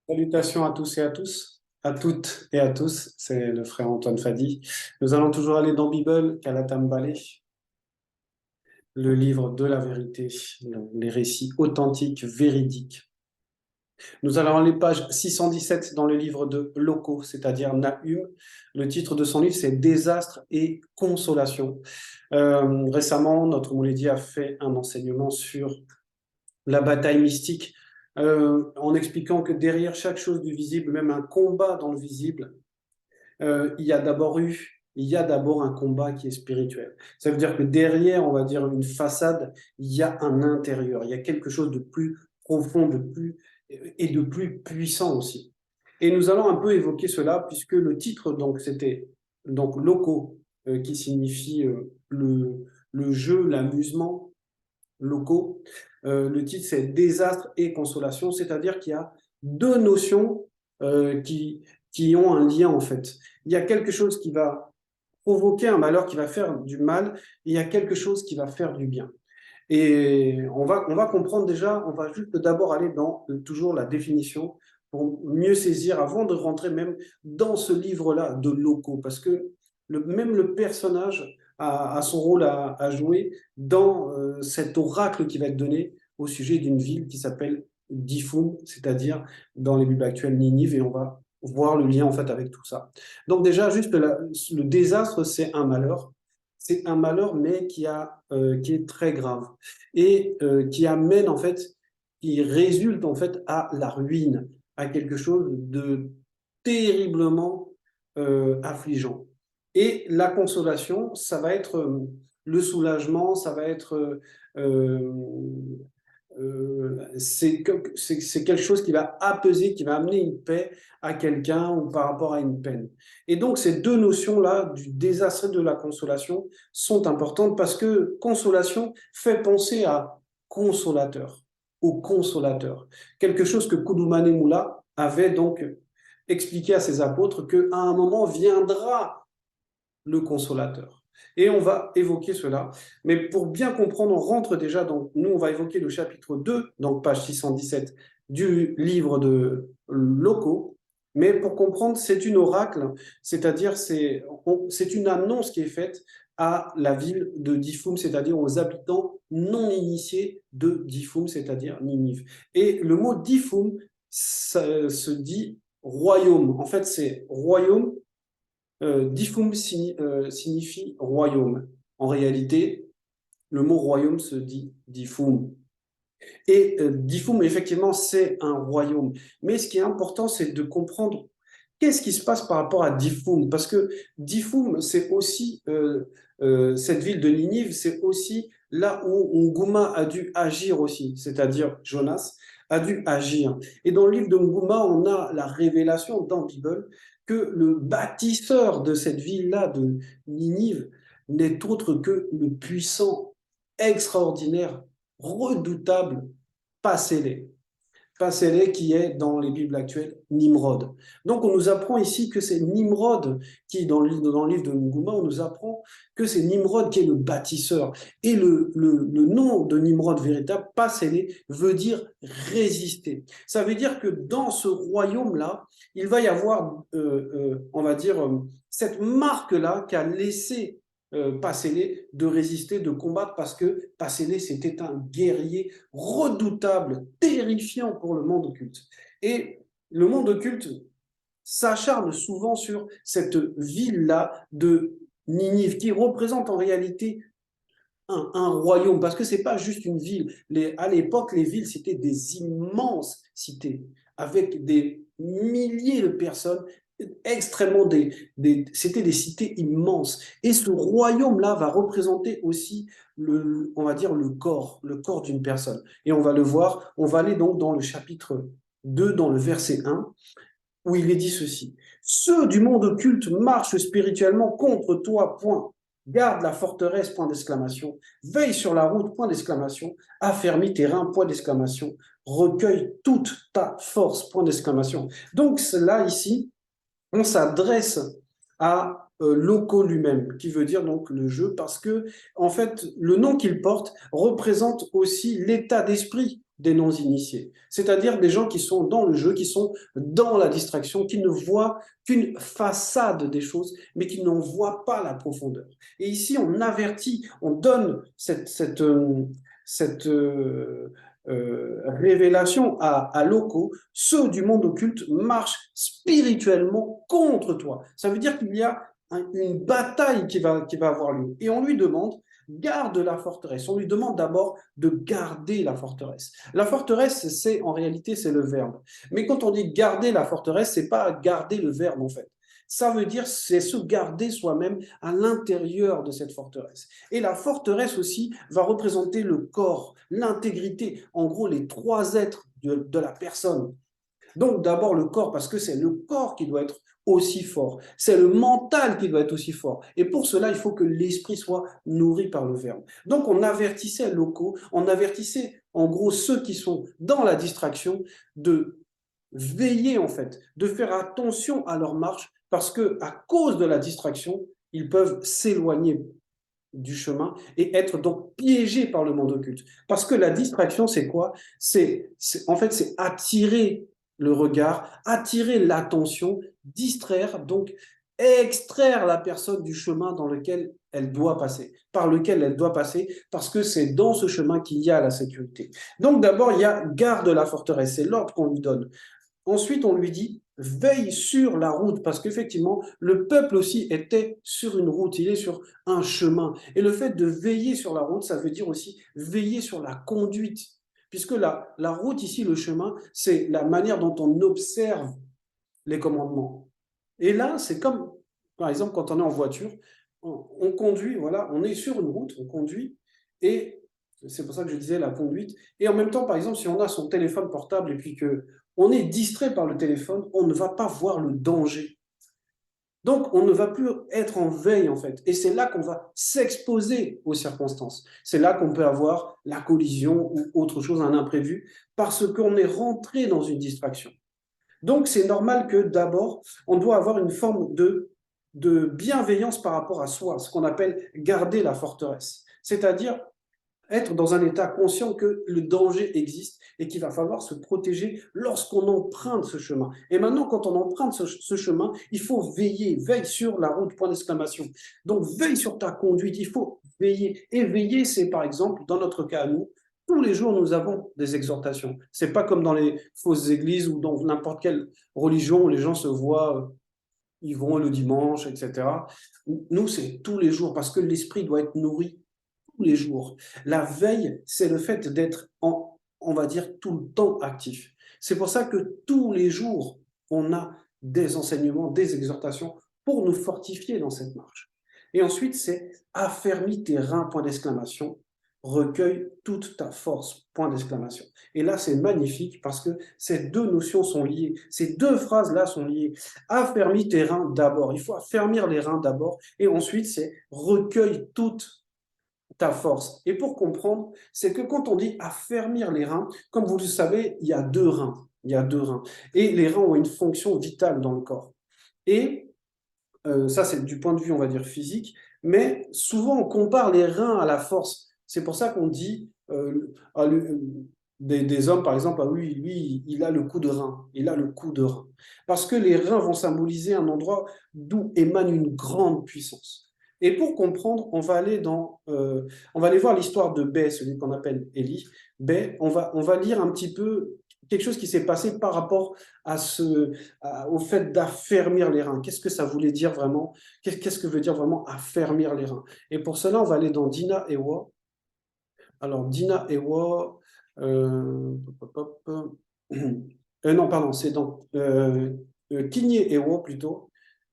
Salutations à tous et à tous, à toutes et à tous, c'est le frère Antoine Fadi. Nous allons toujours aller dans Bible, Kalatam Balé, le livre de la vérité, les récits authentiques, véridiques. Nous allons à les pages 617 dans le livre de Loko, c'est-à-dire Nahum. Le titre de son livre, c'est Désastre et consolation. Récemment, notre Mouledi a fait un enseignement sur la bataille mystique, en expliquant que derrière chaque chose du visible, même un combat dans le visible, il y a d'abord un combat qui est spirituel. Ça veut dire que derrière, on va dire une façade, il y a un intérieur, il y a quelque chose de plus profond, de plus et de plus puissant aussi. Et nous allons un peu évoquer cela puisque le titre donc c'était donc loco qui signifie le jeu, l'amusement locaux. Le titre, c'est Désastre et consolation, c'est-à-dire qu'il y a deux notions qui ont un lien en fait. Il y a quelque chose qui va provoquer un malheur, qui va faire du mal, et il y a quelque chose qui va faire du bien. Et on va comprendre déjà, on va juste d'abord aller dans toujours la définition pour mieux saisir, avant de rentrer même dans ce livre-là de locaux, parce que même le personnage a son rôle à jouer dans cet oracle qui va être donné au sujet d'une ville qui s'appelle Difum, c'est-à-dire dans les Bibles actuelles Ninive, et on va voir le lien en fait avec tout ça. Donc déjà, juste le désastre, c'est un malheur, mais qui est très grave et qui amène en fait, qui résulte en fait à la ruine, à quelque chose de terriblement affligeant. Et la consolation, ça va être le soulagement, ça va être c'est quelque chose qui va apaiser, qui va amener une paix à quelqu'un ou par rapport à une peine. Et donc ces deux notions-là du désastre et de la consolation sont importantes parce que consolation fait penser à consolateur, au consolateur. Quelque chose que Koudoumane Moula avait donc expliqué à ses apôtres qu'à un moment viendra le consolateur. Et on va évoquer cela. Mais pour bien comprendre, on rentre déjà dans, nous, on va évoquer le chapitre 2, donc page 617 du livre de Locaux. Mais pour comprendre, c'est une oracle, c'est-à-dire c'est une annonce qui est faite à la ville de Difum, c'est-à-dire aux habitants non initiés de Difum, c'est-à-dire Ninive. Et le mot Difum se dit royaume. En fait, c'est royaume. Difum signifie royaume. En réalité, le mot royaume se dit Difum. Et Difum, effectivement, c'est un royaume. Mais ce qui est important, c'est de comprendre qu'est-ce qui se passe par rapport à Difum. Parce que Difum, c'est aussi, cette ville de Ninive, c'est aussi là où Nguma a dû agir aussi, c'est-à-dire Jonas a dû agir. Et dans le livre de Nguma, on a la révélation dans la Bible que le bâtisseur de cette ville-là, de Ninive, n'est autre que le puissant, extraordinaire, redoutable Pasélé. Pasélé qui est dans les Bibles actuelles Nimrod. Donc on nous apprend ici que c'est Nimrod qui, dans le livre de Nguma, on nous apprend que c'est Nimrod qui est le bâtisseur. Et le nom de Nimrod véritable, Pasélé, veut dire résister. Ça veut dire que dans ce royaume-là, il va y avoir, on va dire, cette marque-là qu'a laissé Pasélé de résister, de combattre, parce que Pasélé, c'était un guerrier redoutable, terrifiant pour le monde occulte. Et le monde occulte s'acharne souvent sur cette ville-là de Ninive, qui représente en réalité un royaume, parce que c'est pas juste une ville. À l'époque, les villes, c'était des immenses cités, avec des milliers de personnes, extrêmement c'était des cités immenses. Et ce royaume-là va représenter aussi on va dire le corps d'une personne. Et on va le voir, on va aller donc dans le chapitre 2, dans le verset 1, où il est dit ceci. Ceux du monde occulte marchent spirituellement contre toi, point. Garde la forteresse, point d'exclamation. Veille sur la route, point d'exclamation. Affermis tes reins, point d'exclamation. Recueille toute ta force, point d'exclamation. Donc là, ici, on s'adresse à Loco lui-même, qui veut dire donc le jeu, parce que en fait, le nom qu'il porte représente aussi l'état d'esprit des non-initiés, c'est-à-dire des gens qui sont dans le jeu, qui sont dans la distraction, qui ne voient qu'une façade des choses, mais qui n'en voient pas la profondeur. Et ici, on avertit, on donne cette révélation à locaux, ceux du monde occulte marchent spirituellement contre toi. Ça veut dire qu'il y a une bataille qui va avoir lieu. Et on lui demande, garde la forteresse. On lui demande d'abord de garder la forteresse. La forteresse, en réalité, c'est le verbe. Mais quand on dit garder la forteresse, c'est pas garder le verbe, en fait. Ça veut dire c'est se garder soi-même à l'intérieur de cette forteresse. Et la forteresse aussi va représenter le corps, l'intégrité, en gros les trois êtres de la personne. Donc d'abord le corps, parce que c'est le corps qui doit être aussi fort, c'est le mental qui doit être aussi fort. Et pour cela, il faut que l'esprit soit nourri par le verbe. Donc on avertissait locaux, on avertissait en gros ceux qui sont dans la distraction de veiller en fait, de faire attention à leur marche, parce que à cause de la distraction, ils peuvent s'éloigner du chemin et être donc piégés par le monde occulte. Parce que la distraction, c'est quoi? En fait, c'est attirer le regard, attirer l'attention, distraire, donc extraire la personne du chemin dans lequel elle doit passer, par lequel elle doit passer, parce que c'est dans ce chemin qu'il y a la sécurité. Donc d'abord, il y a garde la forteresse, c'est l'ordre qu'on lui donne. Ensuite, on lui dit, veille sur la route, parce qu'effectivement, le peuple aussi était sur une route, il est sur un chemin. Et le fait de veiller sur la route, ça veut dire aussi veiller sur la conduite, puisque la route ici, le chemin, c'est la manière dont on observe les commandements. Et là, c'est comme, par exemple, quand on est en voiture, on conduit, voilà, on est sur une route, on conduit, et c'est pour ça que je disais la conduite. Et en même temps, par exemple, si on a son téléphone portable et puis que on est distrait par le téléphone, on ne va pas voir le danger. Donc, on ne va plus être en veille, en fait. Et c'est là qu'on va s'exposer aux circonstances. C'est là qu'on peut avoir la collision ou autre chose, un imprévu, parce qu'on est rentré dans une distraction. Donc, c'est normal que d'abord, on doit avoir une forme de bienveillance par rapport à soi, ce qu'on appelle garder la forteresse. C'est-à-dire être dans un état conscient que le danger existe et qu'il va falloir se protéger lorsqu'on emprunte ce chemin. Et maintenant, quand on emprunte ce chemin, il faut veiller, veille sur la route, point d'exclamation. Donc, veille sur ta conduite, il faut veiller. Et veiller, c'est par exemple, dans notre cas à nous, tous les jours, nous avons des exhortations. C'est pas comme dans les fausses églises ou dans n'importe quelle religion où les gens se voient, ils vont le dimanche, etc. Nous, c'est tous les jours parce que l'esprit doit être nourri tous les jours. La veille, c'est le fait d'être, on va dire, tout le temps actif. C'est pour ça que tous les jours, on a des enseignements, des exhortations pour nous fortifier dans cette marche. Et ensuite, c'est affermis tes reins, point d'exclamation, recueille toute ta force, point d'exclamation. Et là, c'est magnifique parce que ces deux notions sont liées, ces deux phrases-là sont liées. Affermis tes reins d'abord, il faut affermir les reins d'abord, et ensuite, c'est recueille toute ta force. Et pour comprendre, c'est que quand on dit affermir les reins, comme vous le savez, il y a deux reins. Il y a deux reins. Et les reins ont une fonction vitale dans le corps. Et ça, c'est du point de vue, on va dire, physique. Mais souvent, on compare les reins à la force. C'est pour ça qu'on dit des hommes, par exemple, ah oui, lui, il a le coup de rein. Il a le coup de rein. Parce que les reins vont symboliser un endroit d'où émane une grande puissance. Et pour comprendre, on va aller voir l'histoire de Bai, celui qu'on appelle Élie. Bai, on va lire un petit peu quelque chose qui s'est passé par rapport au fait d'affermir les reins. Qu'est-ce que ça voulait dire vraiment? Qu'est-ce que veut dire vraiment affermir les reins? Et pour cela, on va aller dans Dina Ewa. Alors, Dina Ewa, non, pardon, c'est dans Kinye Ewa plutôt,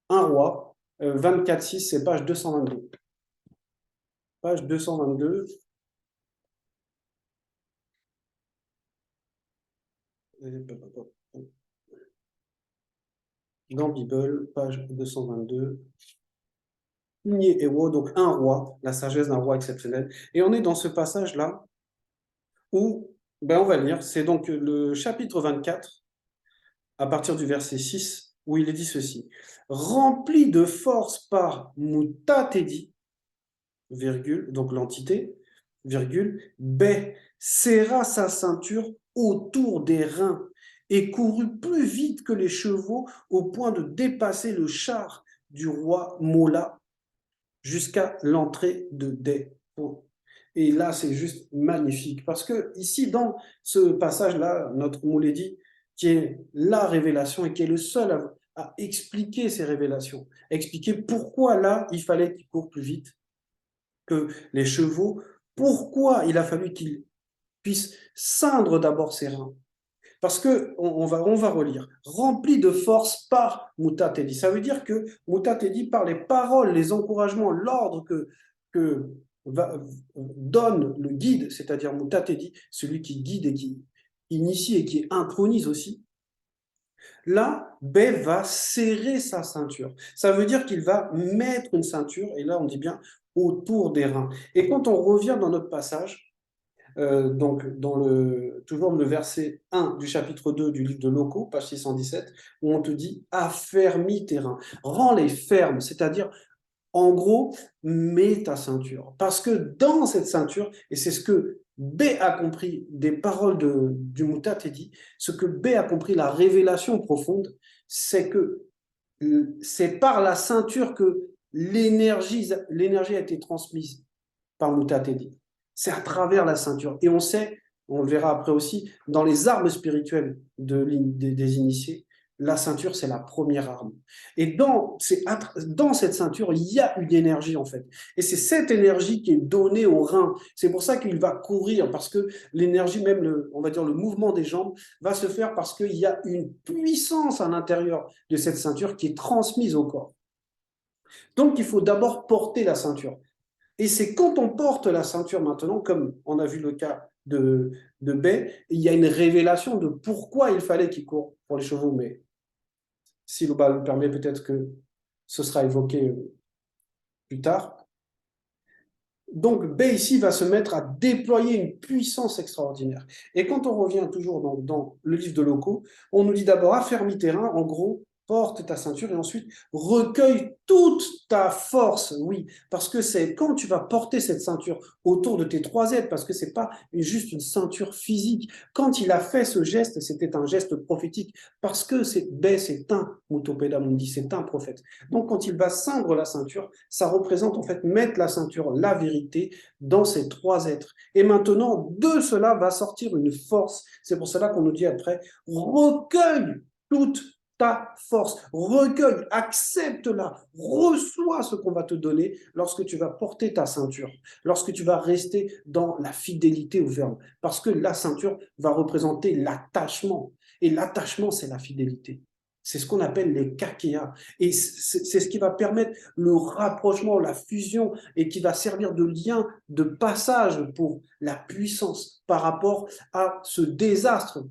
un roi, 24-6, c'est page 222. Page 222. Dans Bible, page 222. Donc un roi, la sagesse d'un roi exceptionnel. Et on est dans ce passage-là où, on va lire, c'est donc le chapitre 24, à partir du verset 6, où il est dit ceci. Rempli de force par Mutatedi, virgule, donc l'entité, virgule, Bé serra sa ceinture autour des reins et courut plus vite que les chevaux au point de dépasser le char du roi Mola jusqu'à l'entrée de Dé. Et là, c'est juste magnifique parce que ici, dans ce passage-là, notre Moulédi, qui est la révélation et qui est le seul à expliquer ces révélations, à expliquer pourquoi là, il fallait qu'il court plus vite que les chevaux, pourquoi il a fallu qu'il puisse ceindre d'abord ses reins. Parce que on va relire, rempli de force par Moutatedi. Ça veut dire que Moutatedi, par les paroles, les encouragements, l'ordre que donne le guide, c'est-à-dire Moutatedi, celui qui guide et qui initie et qui intronise aussi, là, Bé va serrer sa ceinture. Ça veut dire qu'il va mettre une ceinture, et là on dit bien autour des reins. Et quand on revient dans notre passage, donc toujours le verset 1 du chapitre 2 du livre de Locaux, page 617, où on te dit affermis tes reins, rends-les fermes, c'est-à-dire en gros, mets ta ceinture. Parce que dans cette ceinture, et c'est ce que B a compris des paroles du Moutatedi, ce que B a compris, la révélation profonde, c'est que c'est par la ceinture que l'énergie a été transmise par Moutatedi. C'est à travers la ceinture. Et on sait, on le verra après aussi, dans les armes spirituelles des initiés, la ceinture, c'est la première arme. Et dans cette ceinture, il y a une énergie, en fait. Et c'est cette énergie qui est donnée au rein. C'est pour ça qu'il va courir, parce que l'énergie, même, on va dire, le mouvement des jambes, va se faire parce qu'il y a une puissance à l'intérieur de cette ceinture qui est transmise au corps. Donc, il faut d'abord porter la ceinture. Et c'est quand on porte la ceinture maintenant, comme on a vu le cas de Bay, il y a une révélation de pourquoi il fallait qu'il court pour les chevaux. Mais si le bal le permet, peut-être que ce sera évoqué plus tard. Donc, Bay ici va se mettre à déployer une puissance extraordinaire. Et quand on revient toujours dans le livre de Locaux, on nous dit d'abord affermis terrain, en gros, porte ta ceinture et ensuite recueille toute ta force. Oui, parce que c'est quand tu vas porter cette ceinture autour de tes trois aides, parce que c'est pas juste une ceinture physique. Quand il a fait ce geste, c'était un geste prophétique, parce que c'est un Mutopeda Mundi, c'est un prophète. Donc quand il va ceindre la ceinture, ça représente en fait mettre la ceinture, la vérité, dans ces trois êtres. Et maintenant, de cela va sortir une force. C'est pour cela qu'on nous dit après, recueille toute ta force, recueille, accepte-la, reçois ce qu'on va te donner lorsque tu vas porter ta ceinture, lorsque tu vas rester dans la fidélité au verbe, parce que la ceinture va représenter l'attachement, et l'attachement, c'est la fidélité. C'est ce qu'on appelle les kakéas. Et c'est ce qui va permettre le rapprochement, la fusion, et qui va servir de lien, de passage pour la puissance par rapport à ce désastre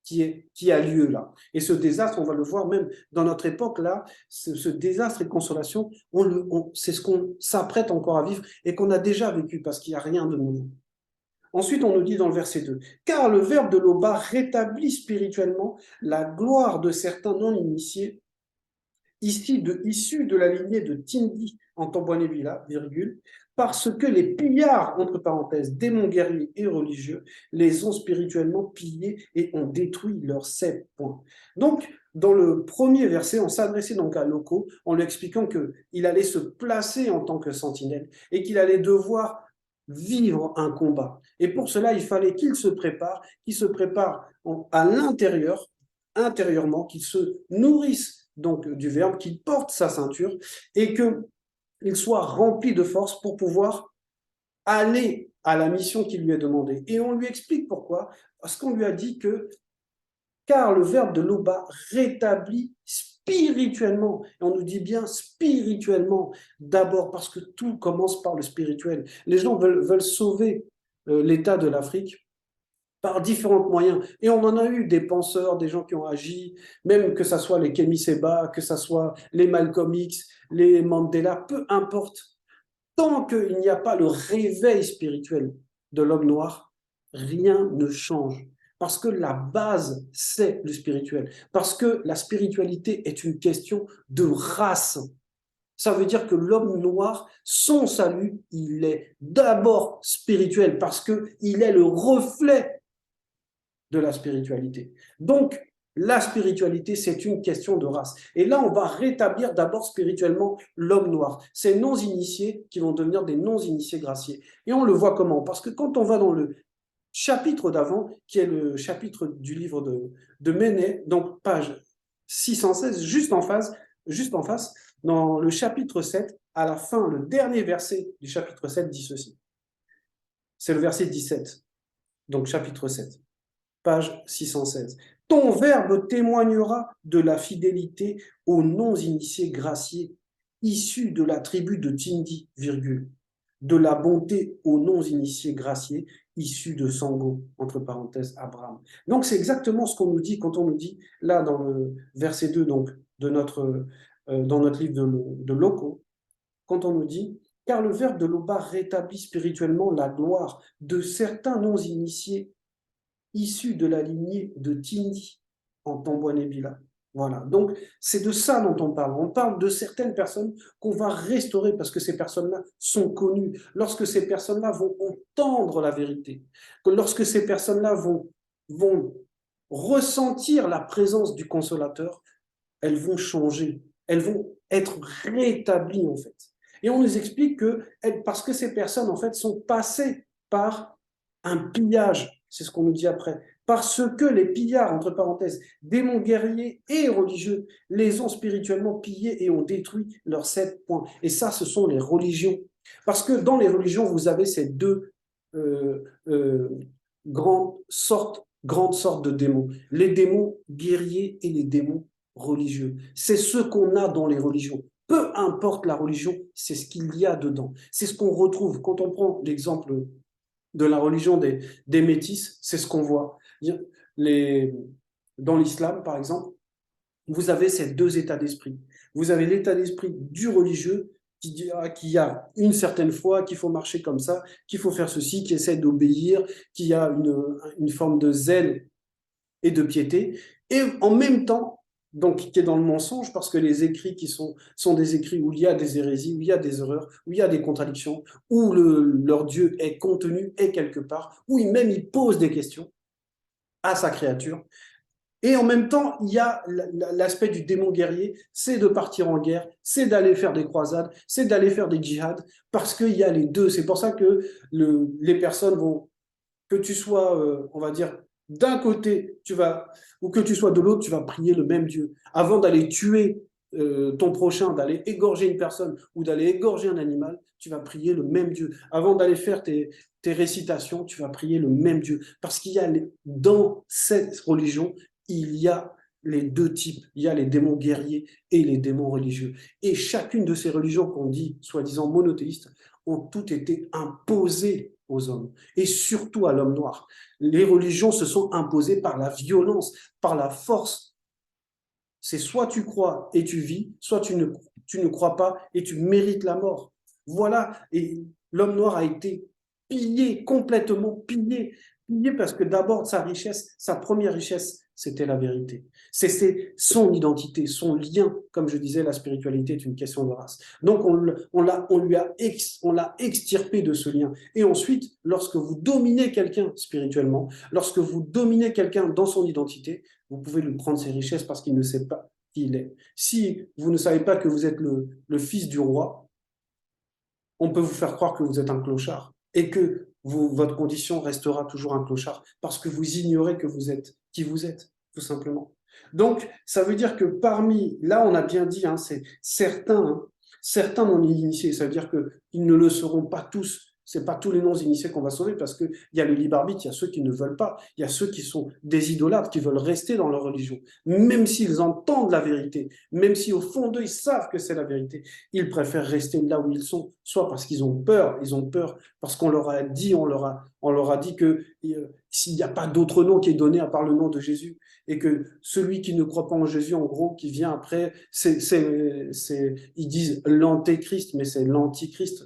qui a lieu là. Et ce désastre, on va le voir même dans notre époque là, ce désastre et consolation, c'est ce qu'on s'apprête encore à vivre et qu'on a déjà vécu parce qu'il n'y a rien de nouveau. Ensuite, on nous dit dans le verset 2, car le verbe de l'Oba rétablit spirituellement la gloire de certains non-initiés issus de la lignée de Tindi en Tambouanébila, virgule, parce que les pillards, entre parenthèses, démons guerriers et religieux, les ont spirituellement pillés et ont détruit leurs 7 points. Donc, dans le premier verset, on s'adressait donc à Loco en lui expliquant qu'il allait se placer en tant que sentinelle et qu'il allait devoir vivre un combat. Et pour cela, il fallait qu'il se prépare à l'intérieur, intérieurement, qu'il se nourrisse donc du verbe, qu'il porte sa ceinture et qu'il soit rempli de force pour pouvoir aller à la mission qui lui est demandée. Et on lui explique pourquoi, parce qu'on lui a dit que car le verbe de l'Oba rétablit spirituellement. Et on nous dit bien spirituellement, d'abord parce que tout commence par le spirituel. Les gens veulent sauver l'état de l'Afrique par différents moyens. Et on en a eu des penseurs, des gens qui ont agi, même que ce soit les Kemi Seba, que ce soit les Malcolm X, les Mandela, peu importe. Tant qu'il n'y a pas le réveil spirituel de l'homme noir, rien ne change. Parce que la base, c'est le spirituel. Parce que la spiritualité est une question de race. Ça veut dire que l'homme noir, son salut, il est d'abord spirituel parce qu'il est le reflet de la spiritualité. Donc, la spiritualité, c'est une question de race. Et là, on va rétablir d'abord spirituellement l'homme noir. Ces non-initiés qui vont devenir des non-initiés graciés. Et on le voit comment? Parce que quand on va dans le chapitre d'avant, qui est le chapitre du livre de Méné, donc page 616, juste en face, dans le chapitre 7, à la fin, le dernier verset du chapitre 7 dit ceci. C'est le verset 17, donc chapitre 7, page 616. Ton verbe témoignera de la fidélité aux non-initiés graciés, issus de la tribu de Tindi, virgule, de la bonté aux non-initiés graciés, issus de Sango, entre parenthèses, Abraham. Donc, c'est exactement ce qu'on nous dit quand on nous dit, là, dans le verset 2 donc, dans notre livre de Loco, quand on nous dit « Car le verbe de Loba rétablit spirituellement la gloire de certains non-initiés issus de la lignée de Tindi en Tambouanébila. » Voilà, donc c'est de ça dont on parle. On parle de certaines personnes qu'on va restaurer parce que ces personnes-là sont connues. Lorsque ces personnes-là vont entendre la vérité, que lorsque ces personnes-là vont ressentir la présence du consolateur, elles vont changer, elles vont être rétablies en fait. Et on nous explique que parce que ces personnes en fait sont passées par un pillage, c'est ce qu'on nous dit après, parce que les pillards, entre parenthèses, démons guerriers et religieux, les ont spirituellement pillés et ont détruit leurs 7 points. Et ça, ce sont les religions. Parce que dans les religions, vous avez ces deux euh, euh, grandes sortes de démons. Les démons guerriers et les démons religieux. C'est ce qu'on a dans les religions. Peu importe la religion, c'est ce qu'il y a dedans. C'est ce qu'on retrouve. Quand on prend l'exemple de la religion des métis, c'est ce qu'on voit. Dans l'islam, par exemple, vous avez ces deux états d'esprit. Vous avez l'état d'esprit du religieux qui a une certaine foi, qu'il faut marcher comme ça, qu'il faut faire ceci, qui essaie d'obéir, qui a une forme de zèle et de piété, et en même temps, donc qui est dans le mensonge, parce que les écrits qui sont des écrits où il y a des hérésies, où il y a des erreurs, où il y a des contradictions, où leur Dieu est contenu, est quelque part, où même il pose des questions à sa créature. Et en même temps, il y a l'aspect du démon guerrier, c'est de partir en guerre, c'est d'aller faire des croisades, c'est d'aller faire des djihad, parce qu'il y a les deux. C'est pour ça que les personnes vont, que tu sois, on va dire, d'un côté, ou que tu sois de l'autre, tu vas prier le même Dieu. Avant d'aller tuer ton prochain, d'aller égorger une personne ou d'aller égorger un animal, tu vas prier le même Dieu. Avant d'aller faire tes récitations, tu vas prier le même Dieu. Parce qu'il y a dans cette religion, il y a les deux types. Il y a les démons guerriers et les démons religieux. Et chacune de ces religions qu'on dit soi-disant monothéistes ont toutes été imposées aux hommes, et surtout à l'homme noir. Les religions se sont imposées par la violence, par la force. C'est soit tu crois et tu vis, soit tu ne crois pas et tu mérites la mort. Voilà, et l'homme noir a été pillé, complètement pillé parce que d'abord sa richesse, sa première richesse, c'était la vérité. C'est son identité, son lien. Comme je disais, la spiritualité est une question de race. Donc on l'a extirpé de ce lien. Et ensuite, lorsque vous dominez quelqu'un spirituellement, lorsque vous dominez quelqu'un dans son identité, vous pouvez lui prendre ses richesses parce qu'il ne sait pas qui il est. Si vous ne savez pas que vous êtes le fils du roi, on peut vous faire croire que vous êtes un clochard et que votre condition restera toujours un clochard parce que vous ignorez que vous êtes qui vous êtes, tout simplement. Donc, ça veut dire que là, on a bien dit, hein, c'est certains non-initiés, ça veut dire qu'ils ne le seront pas tous. Ce n'est pas tous les non-initiés qu'on va sauver parce qu'il y a le libre arbitre, il y a ceux qui ne veulent pas, il y a ceux qui sont des idolâtres, qui veulent rester dans leur religion, même s'ils entendent la vérité, même si au fond d'eux, ils savent que c'est la vérité, ils préfèrent rester là où ils sont, soit parce qu'ils ont peur parce qu'on leur a dit, on leur a dit que s'il n'y a pas d'autre nom qui est donné à part le nom de Jésus, et que celui qui ne croit pas en Jésus, en gros, qui vient après, ils disent l'antéchrist, mais c'est l'antichrist,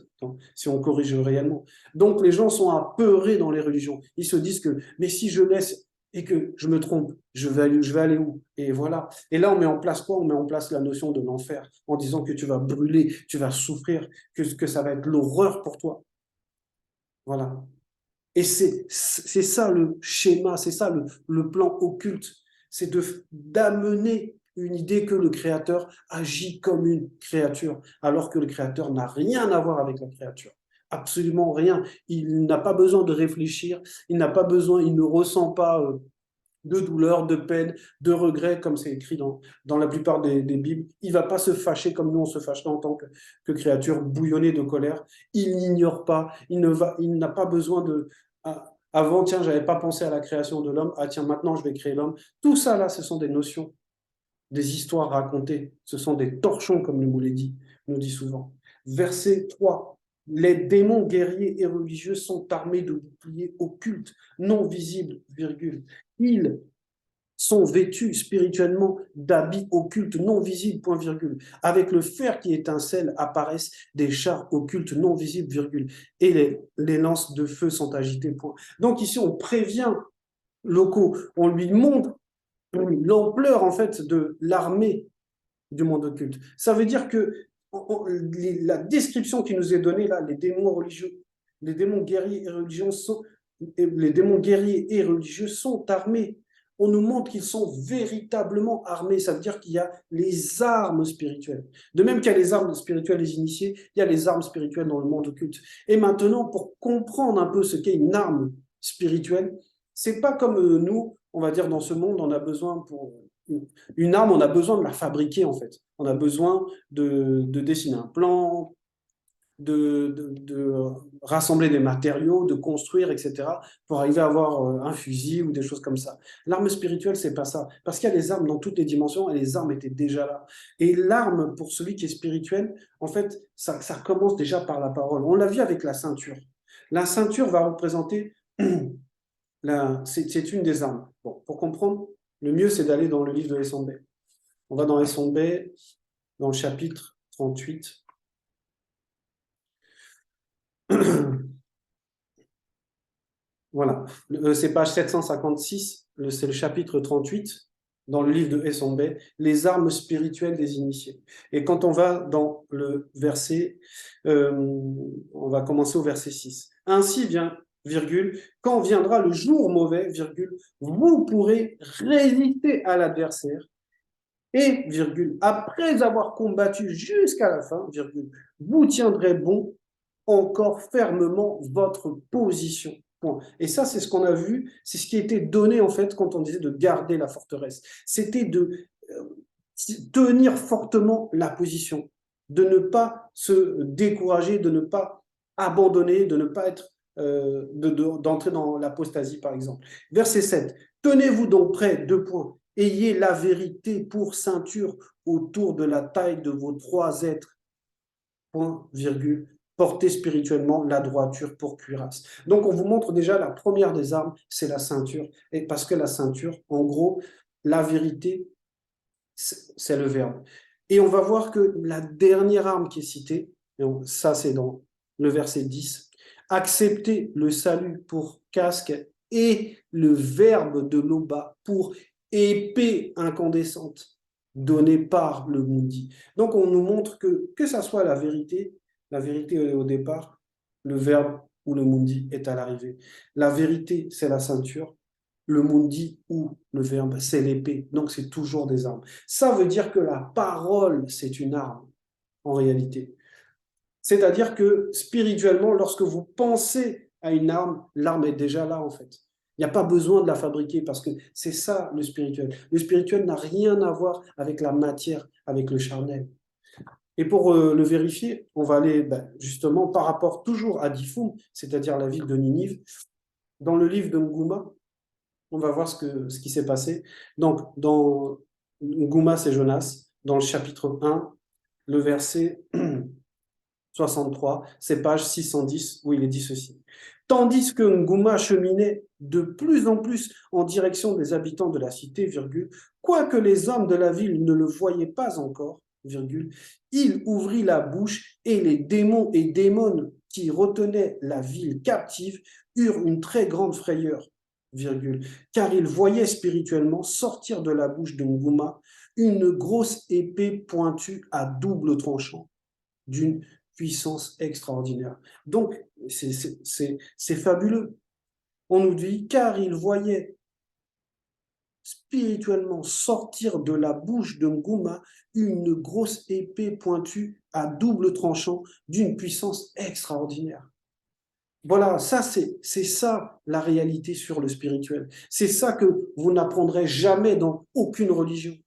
si on corrige réellement. Donc les gens sont apeurés dans les religions. Ils se disent que, mais si je laisse et que je me trompe, je vais aller où? Et voilà. Et là, on met en place quoi? On met en place la notion de l'enfer, en disant que tu vas brûler, tu vas souffrir, que ça va être l'horreur pour toi. Voilà. Et c'est ça le schéma, c'est ça le plan occulte, c'est d'amener une idée que le créateur agit comme une créature, alors que le créateur n'a rien à voir avec la créature. Absolument rien. Il n'a pas besoin de réfléchir, il n'a pas besoin, il ne ressent pas de douleur, de peine, de regret, comme c'est écrit dans la plupart des Bibles. Il ne va pas se fâcher comme nous, on se fâcherait en tant que créature bouillonnée de colère. Il n'ignore pas, il n'a pas besoin de... Avant, tiens, je n'avais pas pensé à la création de l'homme. Ah tiens, maintenant, je vais créer l'homme. Tout ça, là, ce sont des notions, des histoires racontées. Ce sont des torchons, comme nous dit souvent. Verset 3. Les démons guerriers et religieux sont armés de boucliers occultes, non visibles, virgule. Ils sont vêtus spirituellement d'habits occultes non visibles, point virgule. Avec le fer qui étincelle apparaissent des chars occultes non visibles, virgule. Et les lances de feu sont agitées, point. Donc ici, on prévient locaux, on lui montre l'ampleur en fait de l'armée du monde occulte. Ça veut dire que la description qui nous est donnée là, les démons religieux, les démons guerriers et religieux sont armés. On nous montre qu'ils sont véritablement armés. Ça veut dire qu'il y a les armes spirituelles. De même qu'il y a les armes spirituelles des initiés, il y a les armes spirituelles dans le monde occulte. Et maintenant, pour comprendre un peu ce qu'est une arme spirituelle, c'est pas comme nous, on va dire dans ce monde, on a besoin pour une arme, on a besoin de la fabriquer en fait. On a besoin de dessiner un plan, de rassembler des matériaux, de construire, etc., pour arriver à avoir un fusil ou des choses comme ça. L'arme spirituelle, c'est pas ça. Parce qu'il y a les armes dans toutes les dimensions et les armes étaient déjà là. Et l'arme, pour celui qui est spirituel, en fait, ça commence déjà par la parole. On l'a vu avec la ceinture. La ceinture va représenter, c'est une des armes. Bon, pour comprendre, le mieux, c'est d'aller dans le livre de Essambé. On va dans Essambé, dans le chapitre 38. Voilà, c'est page 756, c'est le chapitre 38 dans le livre de Essambé, les armes spirituelles des initiés. Et quand on va dans le verset, on va commencer au verset 6. Ainsi vient, virgule, quand viendra le jour mauvais, virgule, vous pourrez résister à l'adversaire et, virgule, après avoir combattu jusqu'à la fin, virgule, vous tiendrez bon encore fermement votre position. Point. Et ça, c'est ce qu'on a vu, c'est ce qui était donné en fait quand on disait de garder la forteresse. C'était de tenir fortement la position, de ne pas se décourager, de ne pas abandonner, de ne pas être d'entrer dans l'apostasie, par exemple. Verset 7. Tenez-vous donc prêts, deux points. Ayez la vérité pour ceinture autour de la taille de vos trois êtres, point, virgule, portez spirituellement la droiture pour cuirasse. Donc, on vous montre déjà la première des armes, c'est la ceinture. Et parce que la ceinture, en gros, la vérité, c'est le verbe. Et on va voir que la dernière arme qui est citée, ça c'est dans le verset 10, accepter le salut pour casque et le verbe de l'oba pour épée incandescente donnée par le Mundi. Donc on nous montre que ça soit la vérité est au départ, le verbe ou le Mundi est à l'arrivée. La vérité, c'est la ceinture, le mundi ou le verbe, c'est l'épée. Donc, c'est toujours des armes. Ça veut dire que la parole, c'est une arme, en réalité. C'est-à-dire que spirituellement, lorsque vous pensez à une arme, l'arme est déjà là, en fait. Il n'y a pas besoin de la fabriquer parce que c'est ça le spirituel. Le spirituel n'a rien à voir avec la matière, avec le charnel. Et pour le vérifier, on va aller justement par rapport toujours à Difoum, c'est-à-dire la ville de Ninive, dans le livre de Ngouma, on va voir ce qui s'est passé. Donc, dans Ngouma, c'est Jonas, dans le chapitre 1, le verset 63, c'est page 610, où il est dit ceci. Tandis que Ngouma cheminait de plus en plus en direction des habitants de la cité, virgule, quoique les hommes de la ville ne le voyaient pas encore, virgule, il ouvrit la bouche et les démons et démones qui retenaient la ville captive eurent une très grande frayeur. virgule, car il voyait spirituellement sortir de la bouche de Nguma une grosse épée pointue à double tranchant, d'une puissance extraordinaire. Donc, c'est fabuleux. On nous dit, car il voyait spirituellement sortir de la bouche de Nguma une grosse épée pointue à double tranchant d'une puissance extraordinaire. Voilà, ça c'est ça la réalité sur le spirituel. C'est ça que vous n'apprendrez jamais dans aucune religion.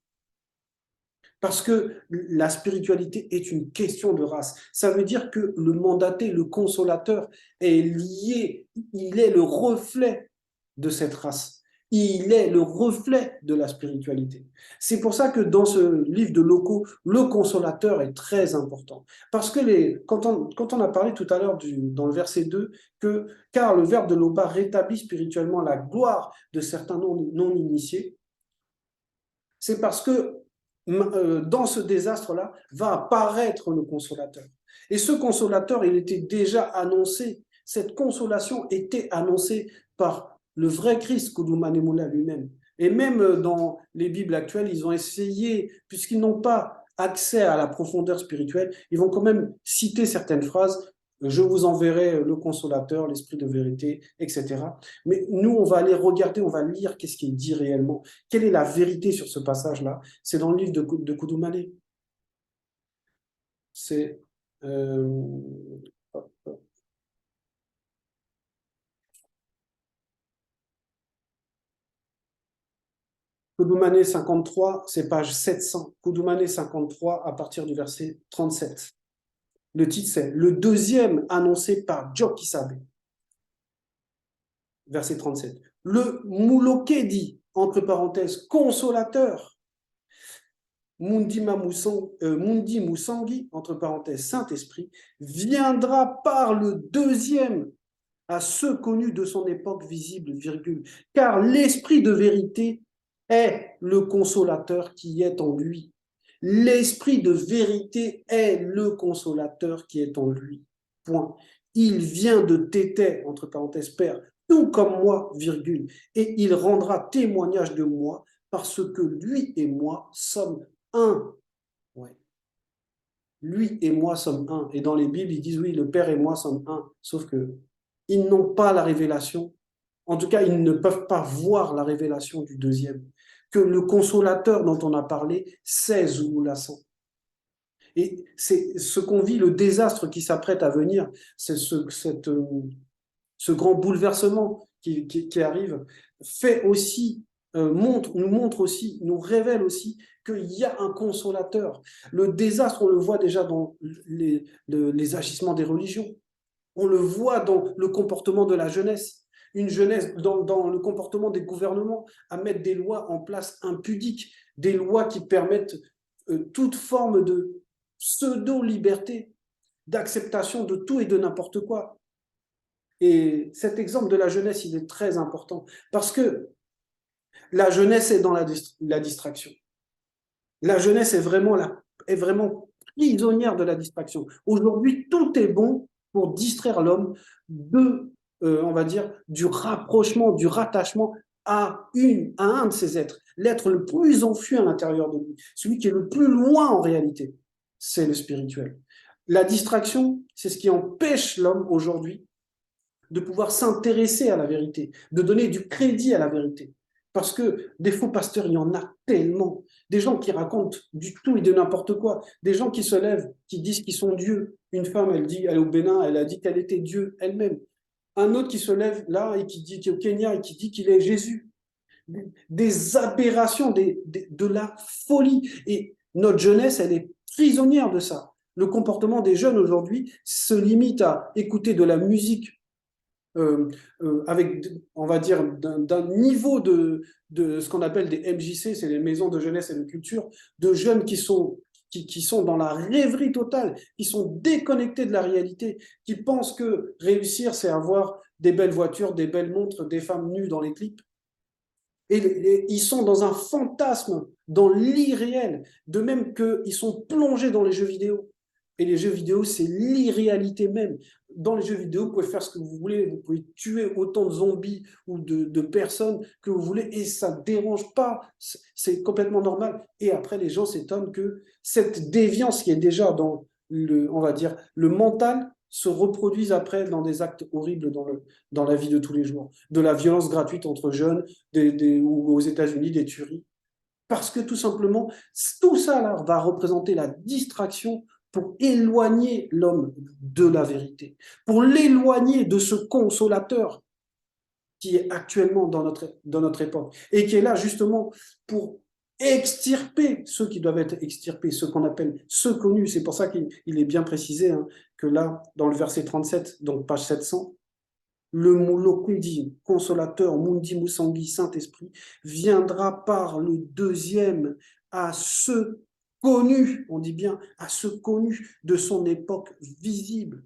Parce que la spiritualité est une question de race. Ça veut dire que le mandaté, le consolateur est lié, il est le reflet de cette race. Il est le reflet de la spiritualité. C'est pour ça que dans ce livre de Locaux, le consolateur est très important. Parce que quand on a parlé tout à l'heure dans le verset 2, car le verbe de Loba rétablit spirituellement la gloire de certains non initiés, c'est parce que dans ce désastre-là, va apparaître le consolateur. Et ce consolateur, il était déjà annoncé. Cette consolation était annoncée par le vrai Christ, Koudoumane-Moula lui-même. Et même dans les Bibles actuelles, ils ont essayé, puisqu'ils n'ont pas accès à la profondeur spirituelle, ils vont quand même citer certaines phrases. Je vous enverrai le consolateur, l'esprit de vérité, etc. Mais nous, on va aller regarder, on va lire qu'est-ce qu'il dit réellement. Quelle est la vérité sur ce passage-là? C'est dans le livre de Koudoumane. C'est Koudoumane 53, c'est page 700. Koudoumane 53 à partir du verset 37. Le titre, c'est le deuxième annoncé par Job Kisabe. Verset 37. Le Mouloké dit, entre parenthèses, consolateur. Mundi Moussangi, entre parenthèses, Saint-Esprit, viendra par le deuxième à ceux connus de son époque visible, virgule, car l'esprit de vérité est le consolateur qui est en lui. L'esprit de vérité est le consolateur qui est en lui. Point. Il vient de Tété, entre parenthèses, Père, tout comme moi, virgule, et il rendra témoignage de moi parce que lui et moi sommes un. Ouais. Lui et moi sommes un. Et dans les Bibles, ils disent oui, le Père et moi sommes un. Sauf que ils n'ont pas la révélation. En tout cas, ils ne peuvent pas voir la révélation du deuxième. Que le consolateur dont on a parlé, c'est Zouloulassan. Et c'est ce qu'on vit, le désastre qui s'apprête à venir, c'est ce grand bouleversement qui arrive, fait aussi, nous montre aussi, nous révèle aussi qu'il y a un consolateur. Le désastre, on le voit déjà dans les agissements des religions. On le voit dans le comportement de la jeunesse. Une jeunesse dans le comportement des gouvernements à mettre des lois en place impudiques, des lois qui permettent toute forme de pseudo-liberté, d'acceptation de tout et de n'importe quoi. Et cet exemple de la jeunesse, il est très important parce que la jeunesse est dans la distraction. La jeunesse est vraiment prisonnière de la distraction. Aujourd'hui, tout est bon pour distraire l'homme on va dire, du rapprochement, du rattachement à un de ces êtres, l'être le plus enfui à l'intérieur de lui, celui qui est le plus loin en réalité, c'est le spirituel. La distraction, c'est ce qui empêche l'homme aujourd'hui de pouvoir s'intéresser à la vérité, de donner du crédit à la vérité. Parce que des faux pasteurs, il y en a tellement. Des gens qui racontent du tout et de n'importe quoi. Des gens qui se lèvent, qui disent qu'ils sont Dieu. Une femme, elle est au Bénin, elle a dit qu'elle était Dieu elle-même. Un autre qui se lève là et qui dit qu'il est au Kenya et qui dit qu'il est Jésus. Des aberrations, de la folie. Et notre jeunesse, elle est prisonnière de ça. Le comportement des jeunes aujourd'hui se limite à écouter de la musique avec, on va dire, d'un niveau de ce qu'on appelle des MJC, c'est les maisons de jeunesse et de culture, de jeunes qui sont dans la rêverie totale, qui sont déconnectés de la réalité, qui pensent que réussir, c'est avoir des belles voitures, des belles montres, des femmes nues dans les clips. Et ils sont dans un fantasme, dans l'irréel, de même qu'ils sont plongés dans les jeux vidéo. Et les jeux vidéo, c'est l'irréalité même. dans les jeux vidéo, vous pouvez faire ce que vous voulez, vous pouvez tuer autant de zombies ou de personnes que vous voulez et ça ne dérange pas, c'est complètement normal. Et après, les gens s'étonnent que cette déviance qui est déjà dans on va dire, le mental se reproduise après dans des actes horribles dans la vie de tous les jours. De la violence gratuite entre jeunes, ou aux États-Unis, des tueries. Parce que tout simplement, tout ça là, va représenter la distraction pour éloigner l'homme de la vérité, pour l'éloigner de ce consolateur qui est actuellement dans notre époque et qui est là justement pour extirper ceux qui doivent être extirpés, ceux qu'on appelle ceux connus. C'est pour ça qu'il est bien précisé hein, que là, dans le verset 37, donc page 700, le Moulokundi, consolateur, Mundi Moussangi, Saint-Esprit, viendra par le deuxième à ceux connus, on dit bien à ceux connus de son époque visible.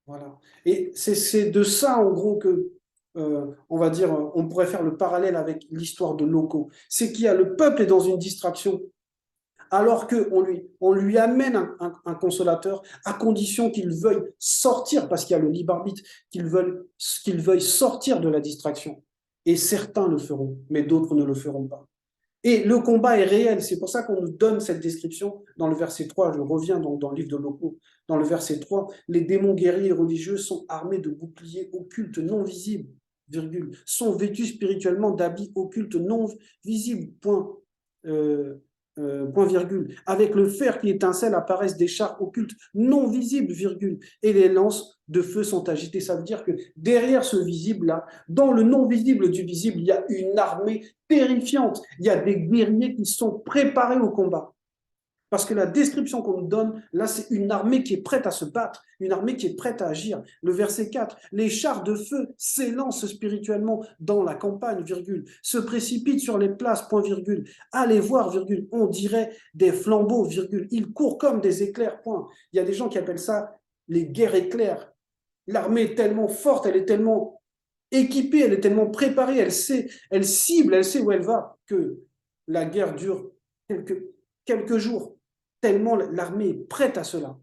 Voilà. Et c'est de ça, en gros, que, on va dire, on pourrait faire le parallèle avec l'histoire de Loco. C'est qu'il y a le peuple est dans une distraction, alors on lui amène un consolateur à condition qu'il veuille sortir, parce qu'il y a le libre arbitre, qu'il veuille sortir de la distraction. Et certains le feront, mais d'autres ne le feront pas. Et le combat est réel, c'est pour ça qu'on nous donne cette description dans le verset 3, je reviens donc dans le livre de Loco, dans le verset 3, les démons guerriers religieux sont armés de boucliers occultes non visibles, virgule, sont vêtus spirituellement d'habits occultes non visibles, point. Point virgule. Avec le fer qui étincelle apparaissent des chars occultes non visibles, virgule, et les lances de feu sont agitées. Ça veut dire que derrière ce visible-là, dans le non visible du visible, il y a une armée terrifiante. Il y a des guerriers qui sont préparés au combat. Parce que la description qu'on nous donne, là, c'est une armée qui est prête à se battre, une armée qui est prête à agir. Le verset 4, les chars de feu s'élancent spirituellement dans la campagne, virgule, se précipitent sur les places, point virgule. Allez voir, virgule, on dirait des flambeaux, virgule. Ils courent comme des éclairs, point. Il y a des gens qui appellent ça les guerres éclairs. L'armée est tellement forte, elle est tellement équipée, elle est tellement préparée, elle cible, elle sait où elle va, que la guerre dure quelques jours, tellement l'armée est prête à cela,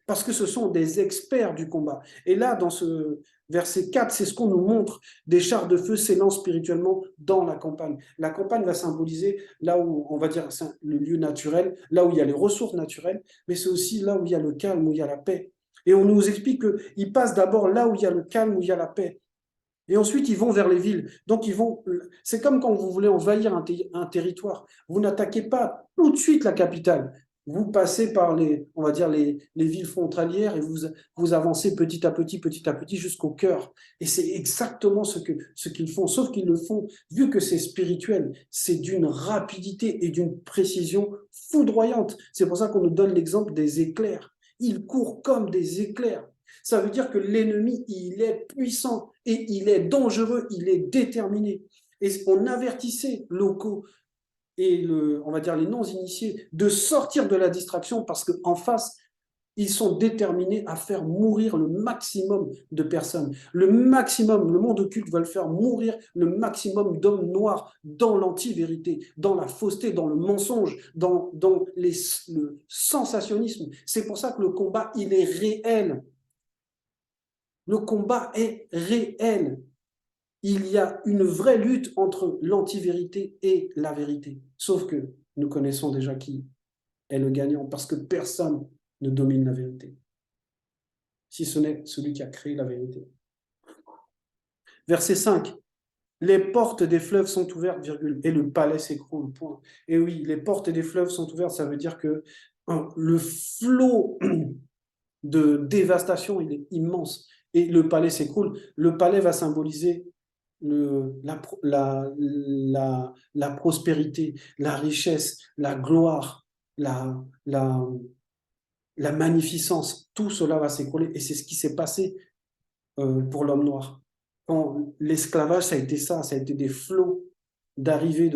parce que ce sont des experts du combat. Et là, dans ce verset 4, c'est ce qu'on nous montre, des chars de feu s'élancent spirituellement dans la campagne. La campagne va symboliser là où, on va dire, le lieu naturel, là où il y a les ressources naturelles, mais c'est aussi là où il y a le calme, où il y a la paix. Et on nous explique qu'ils passent d'abord là où il y a le calme, où il y a la paix. Et ensuite, ils vont vers les villes. Donc, c'est comme quand vous voulez envahir un territoire. Vous n'attaquez pas tout de suite la capitale. Vous passez par on va dire les villes frontalières et vous avancez petit à petit jusqu'au cœur. Et c'est exactement ce qu'ils font. Sauf qu'ils le font, vu que c'est spirituel, c'est d'une rapidité et d'une précision foudroyante. C'est pour ça qu'on nous donne l'exemple des éclairs. Ils courent comme des éclairs. Ça veut dire que l'ennemi, il est puissant et il est dangereux, il est déterminé. Et on avertissait locaux et on va dire les non-initiés de sortir de la distraction parce qu'en face, ils sont déterminés à faire mourir le maximum de personnes. Le maximum, le monde occulte va le faire mourir le maximum d'hommes noirs dans l'anti-vérité, dans la fausseté, dans le mensonge, dans le sensationnisme. C'est pour ça que le combat, il est réel. Le combat est réel. Il y a une vraie lutte entre l'anti-vérité et la vérité. Sauf que nous connaissons déjà qui est le gagnant, parce que personne ne domine la vérité, si ce n'est celui qui a créé la vérité. Verset 5. Les portes des fleuves sont ouvertes, virgule, et le palais s'écroule, point. Et oui, les portes des fleuves sont ouvertes, ça veut dire que le flot de dévastation, il est immense. Et le palais s'écroule. Le palais va symboliser la prospérité, la richesse, la gloire, la magnificence. Tout cela va s'écrouler. Et c'est ce qui s'est passé pour l'homme noir. Quand l'esclavage, ça a été ça, ça a été des flots d'arrivée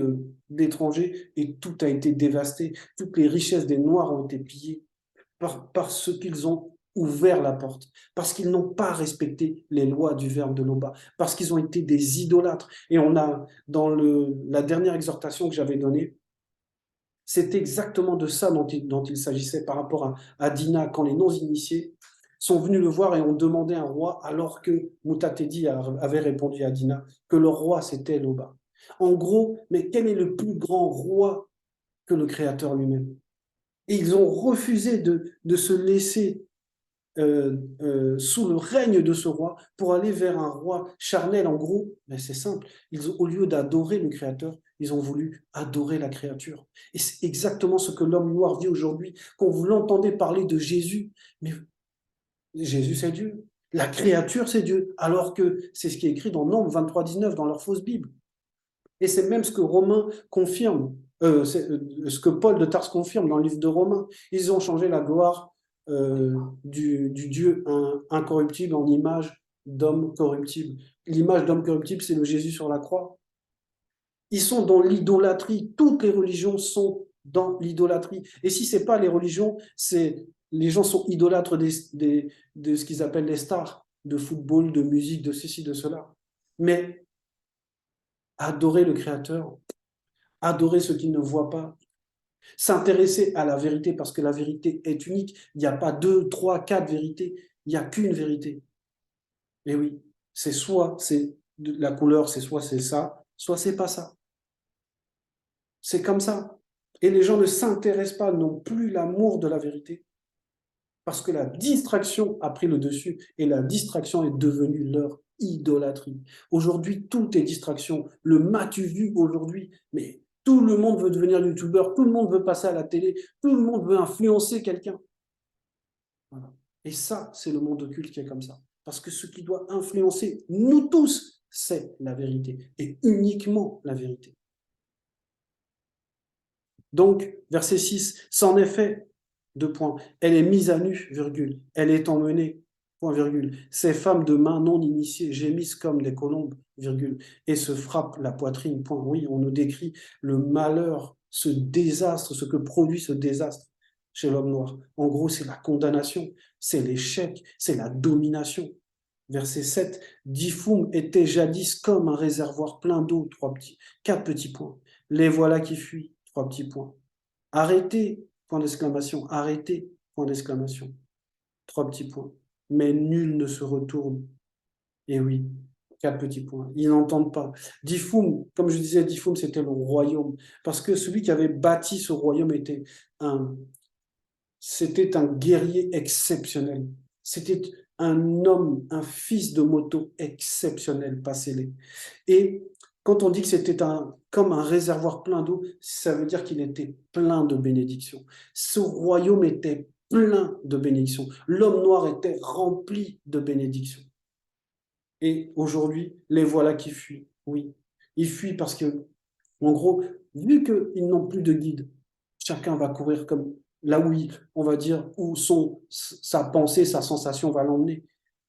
d'étrangers et tout a été dévasté. Toutes les richesses des Noirs ont été pillées parce qu'ils ont ouvert la porte, parce qu'ils n'ont pas respecté les lois du verbe de Loba, parce qu'ils ont été des idolâtres. Et on a, dans la dernière exhortation que j'avais donnée, c'est exactement de ça dont il s'agissait par rapport à Dinah, quand les non-initiés sont venus le voir et ont demandé un roi, alors que Mutatedi avait répondu à Dina que le roi, c'était Loba. En gros, mais quel est le plus grand roi que le Créateur lui-même? Et ils ont refusé de se laisser sous le règne de ce roi pour aller vers un roi charnel. En gros, ben c'est simple. Au lieu d'adorer le Créateur, ils ont voulu adorer la créature. Et c'est exactement ce que l'homme noir vit aujourd'hui. Quand vous l'entendez parler de Jésus, mais Jésus c'est Dieu. La créature c'est Dieu. Alors que c'est ce qui est écrit dans Nombre 23-19 dans leur fausse Bible. Et c'est même ce que Romain confirme, ce que Paul de Tarse confirme dans le livre de Romains. Ils ont changé la gloire du Dieu incorruptible en image d'homme corruptible. L'image d'homme corruptible, c'est le Jésus sur la croix. Ils sont dans l'idolâtrie. Toutes les religions sont dans l'idolâtrie. Et si ce n'est pas les religions, c'est les gens sont idolâtres de ce qu'ils appellent les stars, de football, de musique, de ceci, de cela. Mais adorer le Créateur, adorer ce qu'il ne voit pas, s'intéresser à la vérité parce que la vérité est unique. Il n'y a pas deux, trois, quatre vérités. Il n'y a qu'une vérité. Et oui, c'est soit c'est la couleur, c'est soit c'est pas ça. C'est comme ça. Et les gens ne s'intéressent pas, n'ont plus l'amour de la vérité parce que la distraction a pris le dessus et la distraction est devenue leur idolâtrie. Aujourd'hui, tout est distraction. Le m'as-tu vu aujourd'hui? Mais tout le monde veut devenir youtubeur, tout le monde veut passer à la télé, tout le monde veut influencer quelqu'un. Voilà. Et ça, c'est le monde occulte qui est comme ça. Parce que ce qui doit influencer nous tous, c'est la vérité et uniquement la vérité. Donc, verset 6, c'en est fait, deux points, elle est mise à nu, virgule, elle est emmenée, point virgule, ces femmes de main non initiées gémissent comme des colombes, virgule, et se frappent la poitrine, point. Oui, on nous décrit le malheur, ce désastre, ce que produit ce désastre chez l'homme noir. En gros, c'est la condamnation, c'est l'échec, c'est la domination. Verset 7, Diphoum était jadis comme un réservoir plein d'eau, quatre petits points. Les voilà qui fuient, trois petits points. Arrêtez, point d'exclamation, arrêtez, point d'exclamation. Trois petits points. Mais nul ne se retourne. Et oui, quatre petits points. Ils n'entendent pas. Diphoum, comme je disais, Diphoum, c'était le royaume. Parce que celui qui avait bâti ce royaume c'était un guerrier exceptionnel. C'était un homme, un fils de moto exceptionnel, passez-les. Et quand on dit que c'était comme un réservoir plein d'eau, ça veut dire qu'il était plein de bénédictions. Ce royaume était plein de bénédictions. L'homme noir était rempli de bénédictions. Et aujourd'hui, les voilà qui fuient. Oui, ils fuient parce que, en gros, vu qu'ils n'ont plus de guide, chacun va courir comme là où on va dire, où sa pensée, sa sensation va l'emmener.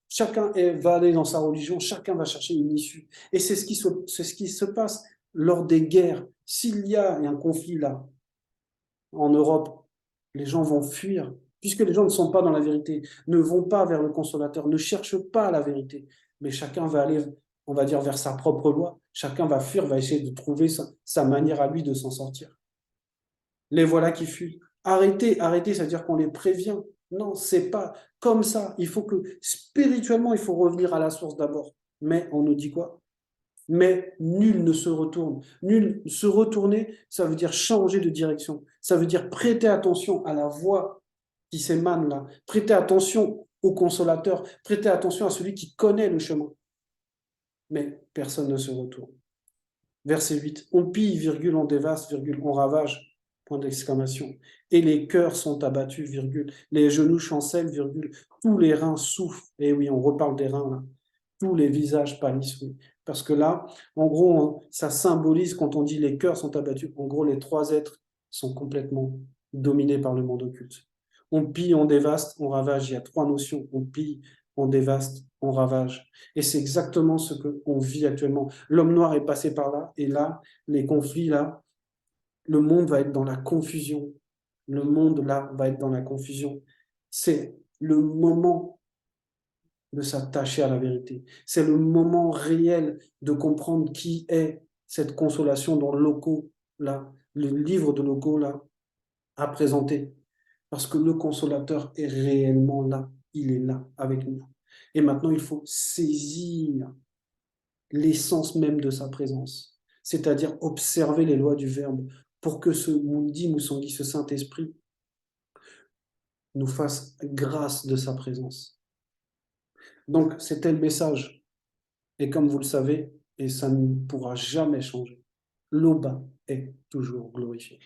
Chacun va aller dans sa religion, chacun va chercher une issue. Et c'est ce qui se passe lors des guerres. S'il y a un conflit là, en Europe, les gens vont fuir, puisque les gens ne sont pas dans la vérité, ne vont pas vers le consolateur, ne cherchent pas la vérité. Mais chacun va aller, on va dire, vers sa propre loi. Chacun va fuir, va essayer de trouver sa manière à lui de s'en sortir. Les voilà qui fuient. Arrêtez, arrêtez, c'est-à-dire qu'on les prévient. Non, c'est pas comme ça. Il faut que spirituellement, il faut revenir à la source d'abord. Mais on nous dit quoi? Mais nul ne se retourne. Nul se retourner, ça veut dire changer de direction. Ça veut dire prêter attention à la voix qui s'émane là. Prêter attention au consolateur. Prêter attention à celui qui connaît le chemin. Mais personne ne se retourne. Verset 8. On pille, virgule, on dévaste, virgule, on ravage. Point d'exclamation. Et les cœurs sont abattus, virgule. Les genoux chancellent, virgule. Tous les reins souffrent. Et oui, on reparle des reins là. Tous les visages pâlissent, oui. Parce que là, en gros, ça symbolise quand on dit les cœurs sont abattus. En gros, les trois êtres sont complètement dominés par le monde occulte. On pille, on dévaste, on ravage. Il y a trois notions. On pille, on dévaste, on ravage. Et c'est exactement ce qu'on vit actuellement. L'homme noir est passé par là, et là, les conflits, là, le monde va être dans la confusion. Le monde, là, va être dans la confusion. C'est le moment de s'attacher à la vérité. C'est le moment réel de comprendre qui est cette consolation dans Loco, là, le livre de Loco, là, à présenter. Parce que le consolateur est réellement là. il est là avec nous. Et maintenant, il faut saisir l'essence même de sa présence, c'est-à-dire observer les lois du Verbe pour que ce Mundi Musangi, ce Saint-Esprit, nous fasse grâce de sa présence. Donc, c'était le message. Et comme vous le savez, et ça ne pourra jamais changer, l'Oba est toujours glorifié.